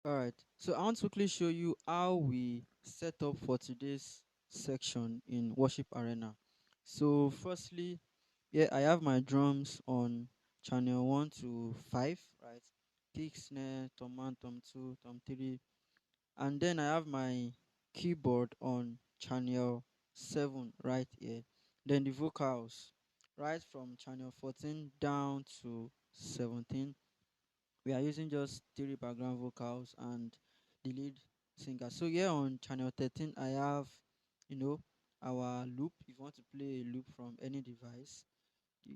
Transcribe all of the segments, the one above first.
All right. So I want to quickly show you how we set up for today's section in Worship Arena. So firstly, yeah, I have my drums on channel 1 to 5, right? Kick, snare, tom 1, tom 2, tom 3. And then I have my keyboard on channel 7 right here. Then the vocals, right from channel 14 down to 17, we are using just three background vocals and the lead singer. So here on channel 13, I have, you know, our loop. If you want to play a loop from any device.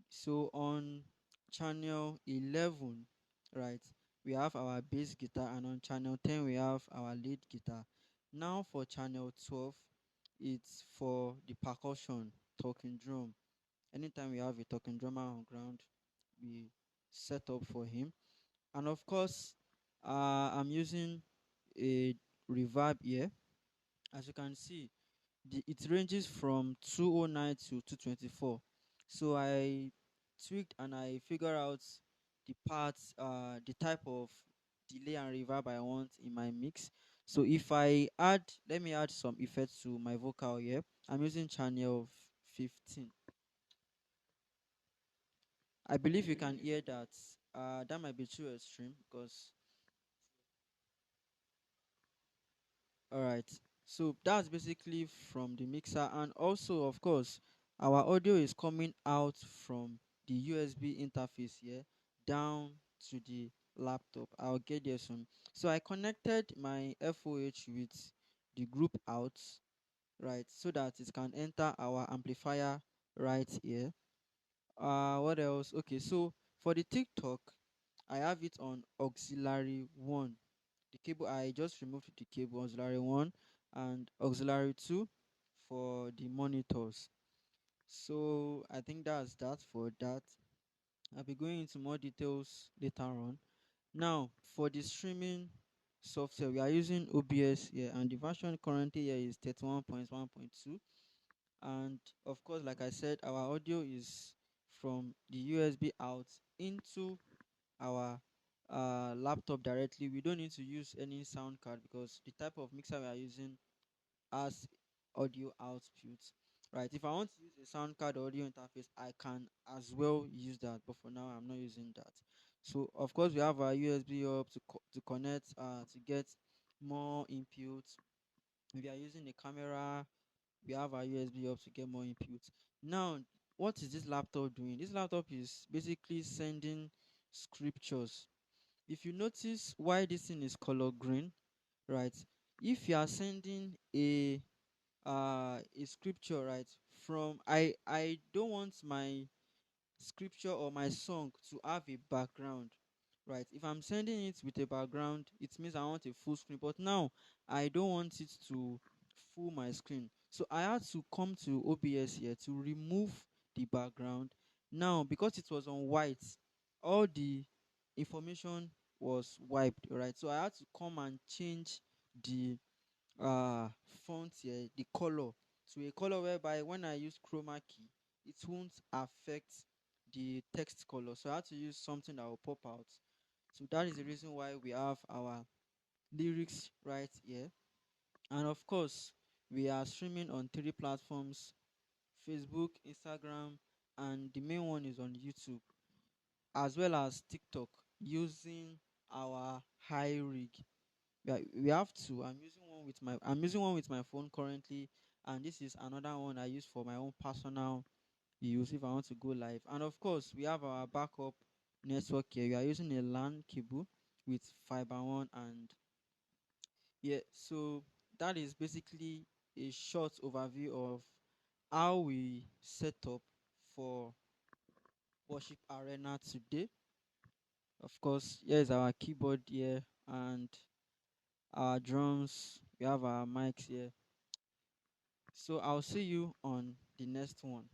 So on channel 11, right, we have our bass guitar, and on channel 10 we have our lead guitar. Now for channel 12, it's for the percussion, talking drum. Anytime we have a talking drummer on ground, we set up for him. And of course, I'm using a reverb here. As you can see, it ranges from 209 to 224. So I tweaked and I figure out the parts, the type of delay and reverb I want in my mix. So if I add, let me add some effects to my vocal here. I'm using channel 15. I believe you can hear that. That might be too extreme because, all right. So that's basically from the mixer, and also, of course, our audio is coming out from the USB interface here down to the laptop. I'll get there soon. So I connected my FOH with the group out, right, so that it can enter our amplifier right here. What else? Okay, so for the TikTok, I have it on auxiliary 1. The cable, I just removed the cable, auxiliary 1 and auxiliary 2 for the monitors. So I think that's that for that. I'll be going into more details later on. Now for the streaming software, we are using OBS here, and the version currently here is 31.1.2. And of course, like I said, our audio is from the USB out into our laptop directly. We don't need to use any sound card because the type of mixer we are using has audio output. Right. If I want to use a sound card audio interface, I can as well use that. But for now, I'm not using that. So of course, we have our USB hub to connect to get more inputs. If you are using a camera, we have our USB hub to get more inputs. Now, what is this laptop doing? This laptop is basically sending scriptures. If you notice why this thing is color green, right? If you are sending a scripture, right, from, I don't want my scripture or my song to have a background, right? If I'm sending it with a background, it means I want a full screen, but now I don't want it to full my screen. So I had to come to OBS here to remove the background. Now because it was on white, all the information was wiped, right? So I had to come and change the font here, the color, to a color whereby when I use chroma key, it won't affect the text color. So I had to use something that will pop out. So that is the reason why we have our lyrics right here. And of course, we are streaming on three platforms: Facebook, Instagram, and the main one is on YouTube, as well as TikTok, using our high rig. We have two. I'm using one with my phone currently, and this is another one I use for my own personal use if I want to go live. And of course, we have our backup network here. We are using a LAN cable with fiber one, and yeah, so that is basically a short overview of how we set up for Worship Arena today. Of course, here is our keyboard here and our drums. We have our mics here. So I'll see you on the next one.